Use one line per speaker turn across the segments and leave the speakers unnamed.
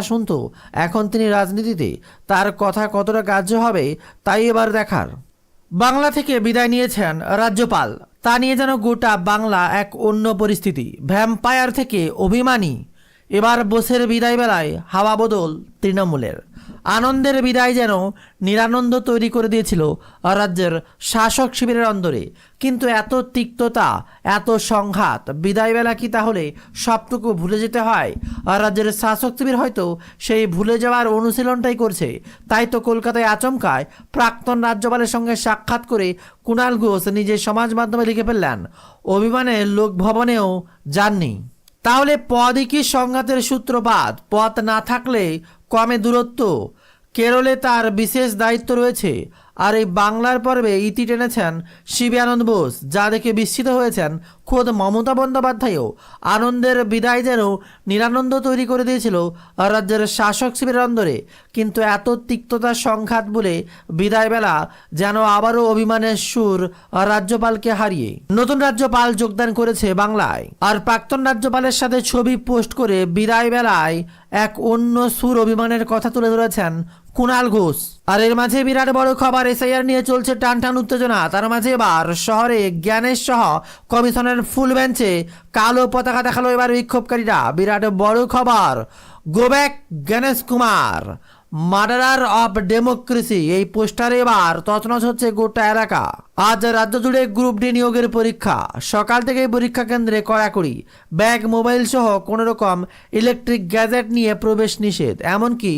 শুনতো, এখন তিনি রাজনীতিতে, তার কথা কতটা গ্রাহ্য হবে তাই এবার দেখার। বাংলা থেকে বিদায় নিয়েছেন রাজ্যপাল, তা নিয়ে যেন গোটা বাংলা এক অন্য পরিস্থিতি। ভ্যাম্পায়ার থেকে অভিমানী, এবার বোসের বিদায় বেলায় হাওয়া বদল তৃণমূলের। আনন্দের বিদায় যেন নিরানন্দ তৈরি করে দিয়েছিল রাজ্যের শাসক শিবিরের অন্দরে। কিন্তু এত তিক্ততা, এত সংঘাত, বিদায়বেলা কি তাহলে সবটুকু ভুলে যেতে হয়? রাজ্যের শাসক শিবির হয়তো সেই ভুলে যাওয়ার অনুশীলনটাই করছে। তাই তো কলকাতায় আচমকায় প্রাক্তন রাজ্যপালের সঙ্গে সাক্ষাৎ করে কুণাল ঘোষ নিজের সমাজ মাধ্যমে লিখে ফেললেন, অভিমানে লোকভবনেও যাননি। তাহলে পদই কি সংঘাতের সূত্রপাত? পথ না থাকলে কমে দূরত্ব। কেরলে তার বিশেষ দায়িত্ব রয়েছে, আর এই বাংলার পর্বে ইতি টেনেছেন শিবী আনন্দ বোস, যা দেখে বিস্মিত হয়েছেন খোদ মমতা বন্দ্যোপাধ্যায়ও। আনন্দের বিদায় যেন নিরানন্দ তৈরি করে দিয়েছিল রাজ্যের শাসক শিবিরের অন্দরে। কিন্তু এত তিক্ততার সংঘাত বলে বিদায়বেলা যেন আবারও অভিমানের সুর রাজ্যপালকে হারিয়ে। নতুন রাজ্যপাল যোগদান করেছে বাংলায়, আর প্রাক্তন রাজ্যপালের সাথে ছবি পোস্ট করে বিদায় বেলায় এক অন্য সুর অভিমানের কথা তুলে ধরেছেন কুণাল ঘোষ। আর এর মাঝে বিরাট বড় খবর, এসআইআর নিয়ে চলছে টানটান উত্তেজনা। তার মাঝে এবার শহরে জ্ঞানেশ সহ কমিশনের ফুল বেঞ্চে কালো পতাকা দেখালো এবার বিক্ষোভকারীরা। বিরাট বড় খবর, go back Ganesh Kumar, murderer of democracy, এই পোস্টারে এবার তছনছ হচ্ছে গোটা এলাকা। আজ রাজ্য জুড়ে গ্রুপ ডি নিয়োগের পরীক্ষা, সকাল থেকেই পরীক্ষা কেন্দ্রে কড়াকড়ি। ব্যাগ, মোবাইল সহ কোনো রকম ইলেকট্রিক গ্যাজেট নিয়ে প্রবেশ নিষেধ, এমনকি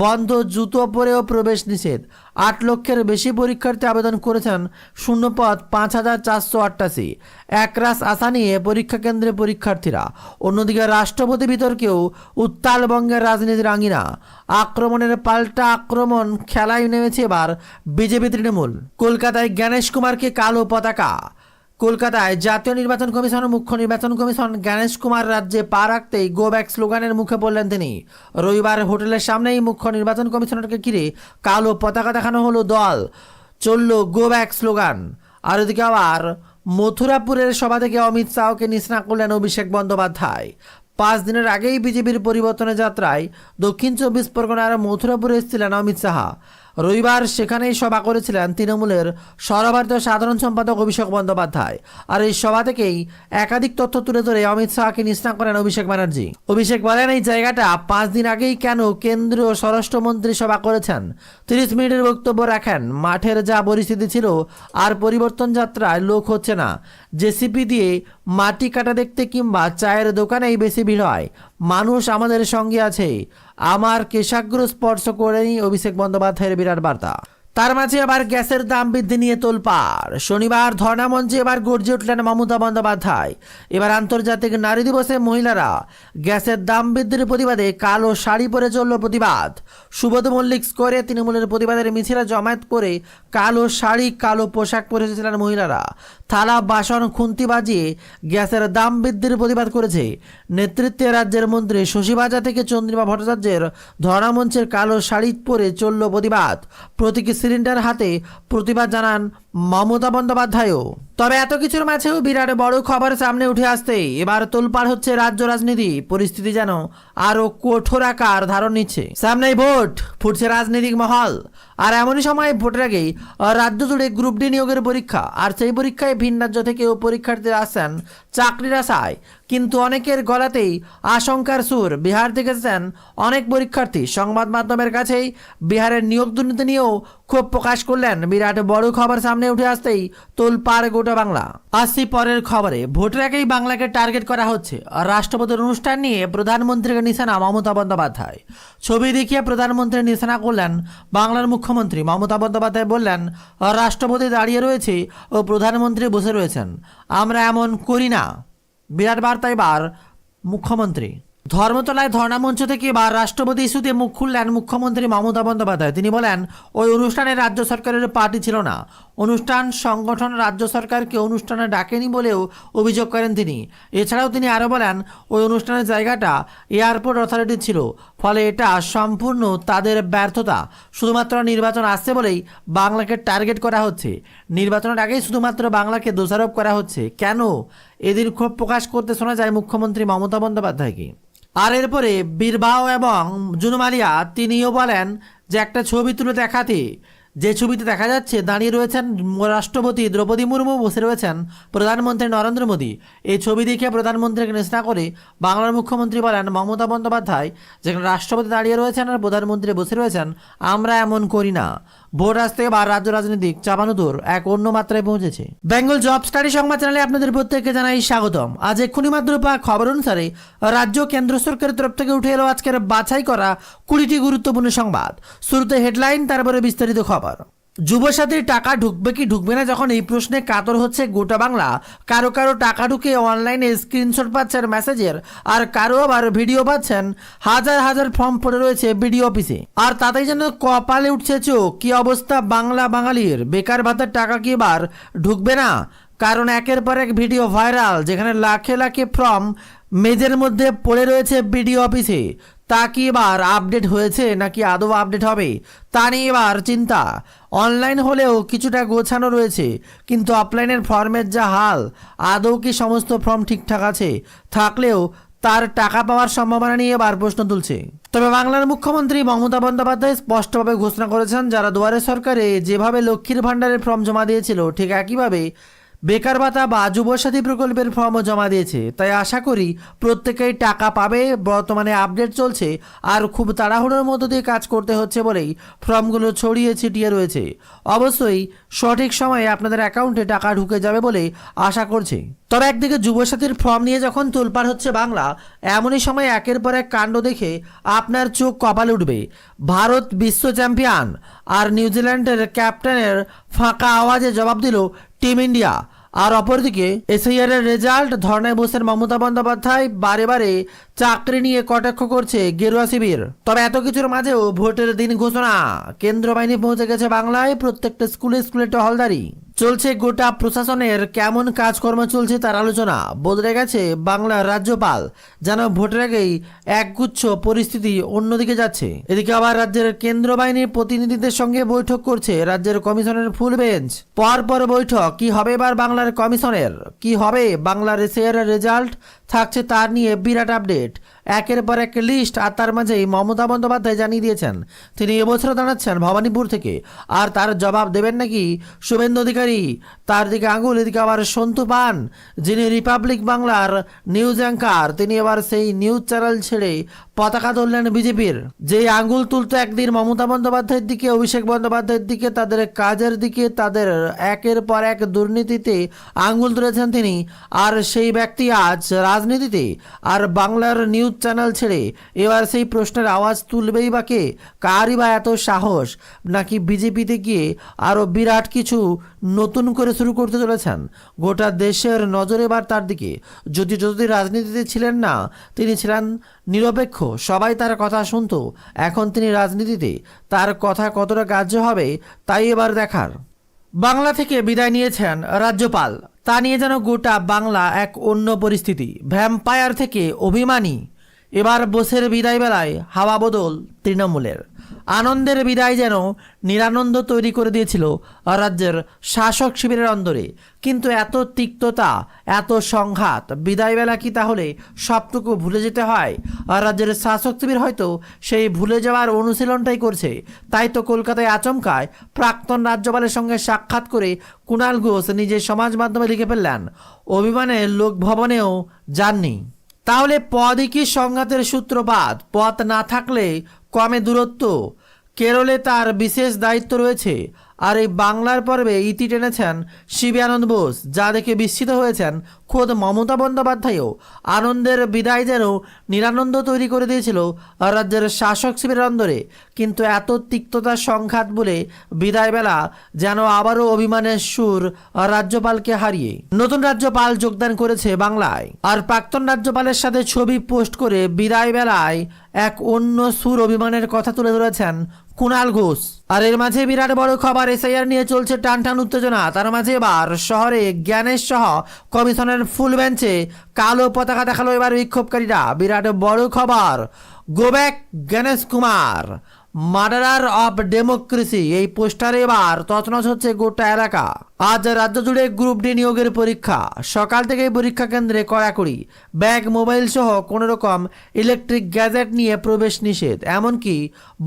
বন্ধ জুতো পরেও প্রবেশ নিষেধ। 8 লক্ষের বেশি পরীক্ষার্থী আবেদন করেছেন, শূন্যপদ 5488। একরাশ আশা নিয়ে পরীক্ষা কেন্দ্রে পরীক্ষার্থীরা। অন্যদিকে রাষ্ট্রপতি বিতর্কেও উত্তাল বঙ্গের রাজনীতির আঙিনা। আক্রমণের পাল্টা আক্রমণ খেলায় নেমেছে এবার বিজেপি তৃণমূল। কলকাতায় গণেশ কুমারকে কালো পতাকা। কলকাতায় জাতীয় নির্বাচন কমিশন, মুখ্য নির্বাচন কমিশন গণেশ কুমার রাজ্যে পা রাখতেই গো ব্যাক স্লোগানের মুখে পড়লেন তিনি। রবিবার হোটেলের সামনেই মুখ্য নির্বাচন কমিশনারকে ঘিরে কালো পতাকা দেখানো হলো দল, চলল গো ব্যাক স্লোগান। আর ওদিকে আবার মথুরাপুরের সভা থেকে অমিত শাহকে নিশানা করলেন অভিষেক বন্দ্যোপাধ্যায়। 5 দিনের আগেই বিজেপির পরিবর্তনের যাত্রায় দক্ষিণ 24 পরগনার মথুরাপুরে এসেছিলেন অমিত শাহ। রবিবার সেখানেই সভা করেছিলেন তৃণমূলের সর্বভারতীয় সাধারণ সম্পাদক অভিষেক বন্দ্যোপাধ্যায়। আর এই সভা থেকেই একাধিক তথ্য তুলে ধরে অমিত শাহকে নিশানা করেন অভিষেক ব্যানার্জি। অভিষেক বলেন, এই জায়গাটা 5 দিন আগেই কেন কেন্দ্রীয় স্বরাষ্ট্রমন্ত্রী সভা করেছেন। 30 মিনিটের বক্তব্য রাখেন, মাঠের যা পরিস্থিতি ছিল আর পরিবর্তন যাত্রায় লোক হচ্ছে না। জেসিপি দিয়ে মাটি কাটা দেখতে কিংবা চায়ের দোকানেই বেশি ভিড় হয়। মানুষ আমাদের সঙ্গে আছে, আমার কেশাগ্র স্পর্শ করেনি অভিষেক বন্দ্যোপাধ্যায়ের বিরাট বার্তা। তার মাঝে আবার গ্যাসের দাম বৃদ্ধি নিয়ে তোলপাড়। শনিবার ধর্ণা মঞ্চে এবার গর্জে উঠলেন মমতা বন্দ্যোপাধ্যায়। এবার আন্তর্জাতিক নারী দিবসে মহিলারা গ্যাসের দাম বৃদ্ধির প্রতিবাদে কালো শাড়ি পরে চলল প্রতিবাদ। সুবোধ মল্লিক স্কোয়ারে তৃণমূলের প্রতিবাদের মিছিলে জমায়েত করে কালো শাড়ি, কালো পোশাক পরে এসেছিলেন মহিলারা। থালা বাসন খুন্তি বাজিয়ে গ্যাসের দাম বৃদ্ধির প্রতিবাদ করেছে। নেতৃত্বে রাজ্যের মন্ত্রী শশীবাজা থেকে চন্দ্রিমা ভট্টাচার্যের ধর্ণা মঞ্চের কালো শাড়ি পরে চলল প্রতিবাদ। প্রতীকী সিলিন্ডার হাতে প্রতিবাদ জানান মমতা বন্দ্যোপাধ্যায়ও। তবে এত কিছুর মাঝেও বিরাট বড় খবর সামনে উঠে আসতেই এবার তোলপাড় হচ্ছে রাজ্য রাজনীতি। পরিস্থিতি যেন আরো কঠোর আকার ধারণ নিচ্ছে। সামনেই ভোট, ফুটছে রাজনৈতিক মহল। আর এমনই সময় ভোটের আগেই রাজ্য জুড়ে গ্রুপ ডি নিয়োগের পরীক্ষা। আর সেই পরীক্ষায় ভিন রাজ্য থেকেও পরীক্ষার্থীরা আসছেন চাকরির আশায়। কিন্তু অনেকের গলাতেই আশঙ্কার সুর। বিহার থেকে এসেছেন অনেক পরীক্ষার্থী। সংবাদ মাধ্যমের কাছেই বিহারের নিয়োগ দুর্নীতি নিয়েও ক্ষোভ প্রকাশ করলেন। বিরাট বড় খবর সামনে উঠে আসতেই তোলপাড় গোটা বাংলা। আসছি পরের খবরে। ভোটের আগেই বাংলাকে টার্গেট করা হচ্ছে। রাষ্ট্রপতির অনুষ্ঠান নিয়ে প্রধানমন্ত্রীকে নিশানা মমতা বন্দ্যোপাধ্যায়। ছবি দেখিয়ে প্রধানমন্ত্রী নিশানা করলেন বাংলার মুখ্যমন্ত্রী মমতা বন্দ্যোপাধ্যায়। বললেন, রাষ্ট্রপতি দাঁড়িয়ে রয়েছে ও প্রধানমন্ত্রী বসে রয়েছেন, আমরা এমন করি না। বিরাট বার্তা এবার মুখ্যমন্ত্রী। ধর্মতলায় ধর্ণামঞ্চ থেকে এবার রাষ্ট্রপতি ইস্যুতে মুখ খুললেন মুখ্যমন্ত্রী মমতা বন্দ্যোপাধ্যায়। তিনি বলেন, ওই অনুষ্ঠানে রাজ্য সরকারের পার্টি ছিল না। অনুষ্ঠান সংগঠন রাজ্য সরকারকে অনুষ্ঠানে ডাকেনি বলেও অভিযোগ করেন তিনি। এছাড়াও তিনি আরও বলেন, ওই অনুষ্ঠানের জায়গাটা এয়ারপোর্ট অথরিটি ছিল, ফলে এটা সম্পূর্ণ তাদের ব্যর্থতা। শুধুমাত্র নির্বাচন আসছে বলেই বাংলাকে টার্গেট করা হচ্ছে। নির্বাচনের আগেই শুধুমাত্র বাংলাকে দোষারোপ করা হচ্ছে। কেন? এদিন ক্ষোভ প্রকাশ করতে শোনা যায় মুখ্যমন্ত্রী মমতা বন্দ্যোপাধ্যায়কে। আর এরপরে বীরবাহ এবং জুনুমালিয়া তিনিও বলেন যে একটা ছবি তুলে দেখাতে, যে ছবিতে দেখা যাচ্ছে দাঁড়িয়ে রয়েছেন রাষ্ট্রপতি দ্রৌপদী মুর্মু, বসে রয়েছেন প্রধানমন্ত্রী নরেন্দ্র মোদী। এই ছবি দেখে প্রধানমন্ত্রীকে নিশানা করে বাংলার মুখ্যমন্ত্রী বলেন মমতা বন্দ্যোপাধ্যায়, যেখানে রাষ্ট্রপতি দাঁড়িয়ে রয়েছেন আর প্রধানমন্ত্রী বসে রয়েছেন, আমরা এমন করি না। ভোট আসতে বা রাজ্য রাজনীতিক চাপানুতোর এক অন্য মাত্রায় পৌঁছেছে। বেঙ্গল জব স্টাডি সংবাদ চ্যানেলে আপনাদের প্রত্যেককে জানাই স্বাগতম। আজ এক্ষুনি মাত্র পাওয়া খবর অনুসারে রাজ্য কেন্দ্র সরকারের তরফ থেকে উঠে এলো আজকের বাছাই করা 20টি গুরুত্বপূর্ণ সংবাদ। শুরুতে হেডলাইন, তারপরে বিস্তারিত খবর। যুবসাথীর টাকা ঢুকবে কি ঢুকবে না, যখন এই প্রশ্নে কাতর হচ্ছে গোটা বাংলা। কারো কারো টাকা ঢুকে অনলাইনে স্ক্রিনশট পাচ্ছেন মেসেজের, আর কারো আবার ভিডিও পাচ্ছেন হাজার হাজার ফর্ম পড়ে রয়েছে বিডিও অফিসে। আর তাতেই যেন কপালে উঠছে চোখ। কি অবস্থা বাংলা বাঙালির, বেকার ভাতার টাকা কি এবার ঢুকবে না? কারণ একের পর এক ভিডিও ভাইরাল, যেখানে লাখে লাখে ফর্ম মেজের মধ্যে পড়ে রয়েছে বিডিও অফিসে। তা কি এবার আপডেট হয়েছে নাকি আদৌ আপডেট হবে, তা নিয়ে এবার চিন্তা। অনলাইন হলেও কিছুটা গোছানো রয়েছে, কিন্তু অফলাইনের ফর্মের যা হাল, আদৌ কি সমস্ত ফর্ম ঠিকঠাক আছে? থাকলেও তার টাকা পাওয়ার সম্ভাবনা নিয়ে এবার প্রশ্ন তুলছে। তবে বাংলার মুখ্যমন্ত্রী মমতা বন্দ্যোপাধ্যায় স্পষ্টভাবে ঘোষণা করেছেন, যারা দুয়ারে সরকারে যেভাবে লক্ষ্মীর ভাণ্ডারের ফর্ম জমা দিয়েছিল, ঠিক একইভাবে বেকার ভাতা বা যুবসাথী প্রকল্পের ফর্মও জমা দিয়েছে। তাই আশা করি প্রত্যেকেই টাকা পাবে। বর্তমানে আপডেট চলছে আর খুব তাড়াহুড়োর মধ্য দিয়ে কাজ করতে হচ্ছে বলেই ফর্মগুলো ছড়িয়ে ছিটিয়ে রয়েছে। অবশ্যই সঠিক সময়ে আপনাদের অ্যাকাউন্টে টাকা ঢুকে যাবে বলে আশা করছি। তবে একদিকে যুবসাথীর ফর্ম নিয়ে যখন তোলপাড় হচ্ছে বাংলা, এমনই সময় একের পর এক কাণ্ড দেখে আপনার চোখ কপালে উঠবে। ভারত বিশ্ব চ্যাম্পিয়ন, আর নিউজিল্যান্ডের ক্যাপ্টেনের ফাঁকা আওয়াজে জবাব দিল টিম ইন্ডিয়া। আর অপরদিকে এসআইআর এর রেজাল্ট ধর্নায় বসেন মমতা বন্দ্যোপাধ্যায়, বারে বারে চাকরি নিয়ে কটাক্ষ করছে গেরুয়া শিবির। তবে এত কিছুর মাঝেও ভোটের দিন ঘোষণা, কেন্দ্র বাহিনী পৌঁছে গেছে বাংলায়, প্রত্যেকটা স্কুলে স্কুলে টহলদারি চলছে। গোটা প্রশাসনের কেমন কাজকর্ম চলছে তার আলোচনা। বদলে গেছে বাংলার রাজ্যপাল, যেন ভোটের আগেই একগুচ্ছ পরিস্থিতি অন্যদিকে যাচ্ছে। এদিকে আবার রাজ্যের কেন্দ্র বাহিনীর প্রতিনিধিদের সঙ্গে বৈঠক করছে রাজ্যের কমিশনের ফুল বেঞ্চ। পর বৈঠক, কি হবে এবার বাংলার কমিশনের, কি হবে বাংলার এসআইআর রেজাল্ট থাকছে তার নিয়ে বিরাট আপডেট। একের পর এক লিস্ট, আর তার মাঝেই মমতা বন্দ্যোপাধ্যায় জানিয়ে দিয়েছেন তিনি এবছর দাঁড়াচ্ছেন ভবানীপুর থেকে। আর তার জবাব দেবেন নাকি শুভেন্দু অধিকারী, তার দিকে আঙুল। এদিকে আবার সন্তু পান, যিনি রিপাবলিক বাংলার নিউজ অ্যাঙ্কার, তিনি এবার সেই নিউজ চ্যানেল ছেড়ে পতাকা তুললেন বিজেপির। যে আঙুল তুলতো একদিন মমতা বন্দ্যোপাধ্যায়ের দিকে, অভিষেক বন্দ্যোপাধ্যায়ের দিকে, তাদের কাজের দিকে, তাদের একের পর এক দুর্নীতিতে আঙুল তুলেছেন তিনি। আর সেই ব্যক্তি আজ রাজনীতিতে, আর বাংলার নিউজ চ্যানেল ছেড়ে এবার সেই প্রশ্নের আওয়াজ তুলবেই বা কে? কারই বা এত সাহস? নাকি বিজেপিতে গিয়ে আরও বিরাট কিছু নতুন করে শুরু করতে চলেছেন? গোটা দেশের নজর এবার তার দিকে। যদি রাজনীতিতে ছিলেন না, তিনি ছিলেন নিরপেক্ষ, সবাই তার কথা শুনতো। এখন তিনি রাজনীতিতে, তার কথা কতটা গ্রাহ্য হবে তাই এবার দেখার। বাংলা থেকে বিদায় নিয়েছেন রাজ্যপাল, তা নিয়ে যেন গোটা বাংলা এক অন্য পরিস্থিতি। ভ্যাম্পায়ার থেকে অভিমানী, এবার বোসের বিদায় বেলায় হাওয়া বদল তৃণমূলের। আনন্দের বিদায় যেন নিরানন্দ তৈরি করে দিয়েছিল রাজ্যের শাসক শিবিরের অন্দরে। কিন্তু এত তিক্ততা, এত সংঘাত, বিদায়বেলা কি তাহলে সবটুকু ভুলে যেতে হয়? রাজ্যের শাসক শিবির হয়তো সেই ভুলে যাওয়ার অনুশীলনটাই করছে। তাই তো কলকাতায় আচমকায় প্রাক্তন রাজ্যপালের সঙ্গে সাক্ষাৎ করে কুণাল ঘোষ নিজের সমাজ মাধ্যমে লিখে ফেললেন, অভিমানে লোকভবনেও যাননি। তাহলে পদই কি সংঘাতের সূত্রপাত? পথ না থাকলে কমে দূরত্ব। কেরলে তার বিশেষ দায়িত্ব রয়েছে। আর এই বাংলার পর্বে ইতি টেনেছেন শিবী আনন্দ বোস, যা দেখে বিস্মিত হয়েছেন খোদ মমতা বন্দ্যোপাধ্যায়ও। আনন্দের বিদায় যেন নিরানন্দ তৈরি করে দিয়েছিল রাজ্যের শাসক শিবিরের অন্দরে। কিন্তু এত তিক্ততার সংঘাত বলে বিদায়বেলা যেন আবারও অভিমানের সুর রাজ্যপালকে হারিয়ে নতুন রাজ্যপাল যোগদান করেছে বাংলায়। আর প্রাক্তন রাজ্যপালের সাথে ছবি পোস্ট করে বিদায়বেলায় এক অন্য সুর অভিমানের কথা তুলে ধরেছেন কুণাল ঘোষ। আর এর মাঝে বিরাট বড় খবর, এসআইআর নিয়ে চলছে টানটান উত্তেজনা। তার মাঝে এবার শহরে জ্ঞানেশ সহ কমিশনের ফুল বেঞ্চে কালো পতাকা দেখালো এবার বিক্ষোভকারীরা। বিরাট বড় খবর, go back Ganesh Kumar, murderer of democracy. এই পোস্টারে এবার তছনছ হচ্ছে গোটা এলাকা। আজ রাজ্য জুড়ে গ্রুপ ডি নিয়োগের পরীক্ষা। সকাল থেকেই পরীক্ষা কেন্দ্রে কড়াকড়ি, ব্যাগ, মোবাইল সহ কোনো রকম ইলেকট্রিক গ্যাজেট নিয়ে প্রবেশ নিষেধ, এমনকি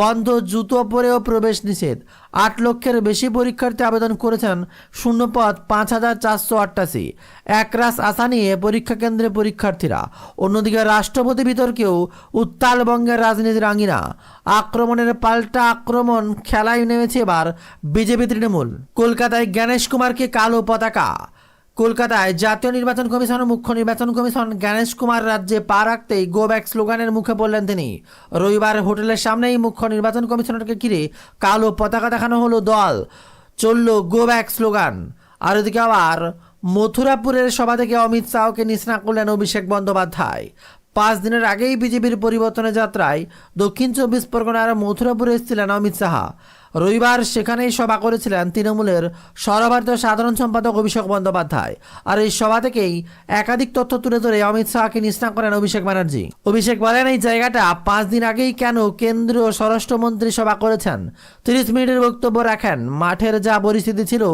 বন্ধ জুতো পরেও প্রবেশ নিষেধ। 8 লক্ষের বেশি পরীক্ষার্থী আবেদন করেছেন, শূন্যপদ 5,488। একরাশ আশা নিয়ে পরীক্ষা কেন্দ্রে পরীক্ষার্থীরা। অন্যদিকে রাষ্ট্রপতি বিতর্কেও উত্তাল বঙ্গের রাজনীতির আঙিনা। আক্রমণের পাল্টা আক্রমণ খেলায় নেমেছে এবার বিজেপি তৃণমূল। কলকাতায় গণেশ কুমারকে কালো পতাকা। কলকাতায় জাতীয় নির্বাচন কমিশন ও মুখ্য নির্বাচন কমিশন গণেশ কুমার রাজ্যে পা রাখতেই গো ব্যাক স্লোগানের মুখে পড়লেন তিনি। রবিবার হোটেলের সামনেই মুখ্য নির্বাচন কমিশনারকে ঘিরে কালো পতাকা দেখানো হলো দল, চলল গো ব্যাক স্লোগান। আর ওদিকে আবার মথুরাপুরের সভা থেকে অমিত শাহকে নিশানা করলেন অভিষেক বন্দ্যোপাধ্যায়। 5 দিনের আগেই বিজেপির পরিবর্তনের যাত্রায় দক্ষিণ 24 পরগনার মথুরাপুরে এসেছিলেন অমিত শাহ। রবিবার সেখানেই সভা করেছিলেন তৃণমূলের সর্বভারতীয় সাধারণ সম্পাদক অভিষেক বন্দ্যোপাধ্যায়। আর এই সভা থেকেই একাধিক তথ্য তুলে ধরে অমিত শাহকে নিশানা করেন অভিষেক ব্যানার্জি। অভিষেক বলেন, এই জায়গাটা 5 দিন আগেই কেন কেন্দ্রীয় স্বরাষ্ট্রমন্ত্রী সভা করেছেন। 30 মিনিটের বক্তব্য রাখেন। মাঠের যা পরিস্থিতি ছিল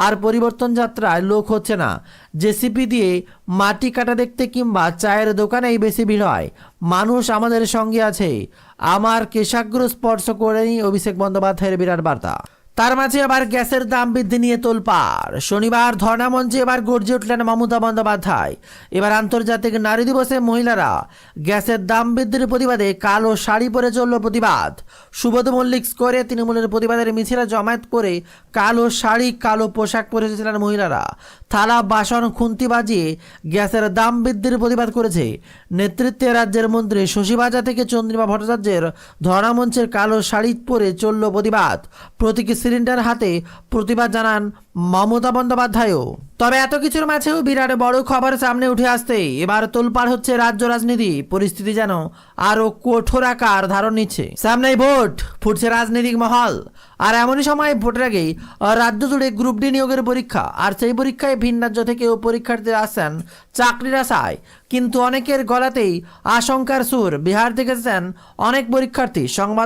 আর পরিবর্তন যাত্রায় লোক হচ্ছে না। জেসিপি দিয়ে মাটি কাটা দেখতে কিংবা চায়ের দোকানেই বেশি ভিড় হয়। মানুষ আমাদের সঙ্গে আছে, আমার কেশাগ্র স্পর্শ করেনি অভিষেক বন্দ্যোপাধ্যায়ের বিরাট বার্তা। তার মাঝে আবার গ্যাসের দাম বৃদ্ধি নিয়ে তোলপাড়। শনিবার ধর্ণা মঞ্চে এবার গর্জে উঠলেন মমতা বন্দ্যোপাধ্যায়। এবার আন্তর্জাতিক নারী দিবসে মহিলারা গ্যাসের দাম বৃদ্ধির প্রতিবাদে কালো শাড়ি পরে চলল প্রতিবাদ। সুবোধ মল্লিক স্কোয়ারে তৃণমূলের প্রতিবাদের মিছিলে জমায়েত করে কালো শাড়ি, কালো পোশাক পরে এসেছিলেন মহিলারা। থালা, বাসন, খুন্তি বাজিয়ে গ্যাসের দাম বৃদ্ধির প্রতিবাদ করেছে। নেতৃত্বে রাজ্যের মন্ত্রী শশীবাজা থেকে চন্দ্রিমা ভট্টাচার্যের ধর্ণা মঞ্চের কালো শাড়ি পরে চলল প্রতিবাদ। প্রতীকী সিলিন্ডার হাতে প্রতিবাদ জানান মমতা বন্দ্যোপাধ্যায়ও। তবে এত কিছুর মাঝেও বিরাট বড় খবর সামনে উঠে আসতে এবার তোলপাড় হচ্ছে রাজ্য রাজনীতি। পরিস্থিতি যেন আরো কঠোর আকার ধারণ নিচ্ছে। সামনেই ভোট, ফুটছে রাজনৈতিক মহল। আর এমনই সময় ভোটের আগেই রাজ্য জুড়ে গ্রুপ ডি নিয়োগের পরীক্ষা। আর সেই পরীক্ষায় ভিন রাজ্য থেকেও পরীক্ষার্থীরা আসছেন চাকরির আশায়। কিন্তু অনেকের গলাতেই আশঙ্কার সুর। বিহার থেকে এসেছেন অনেক পরীক্ষার্থী। সংবাদ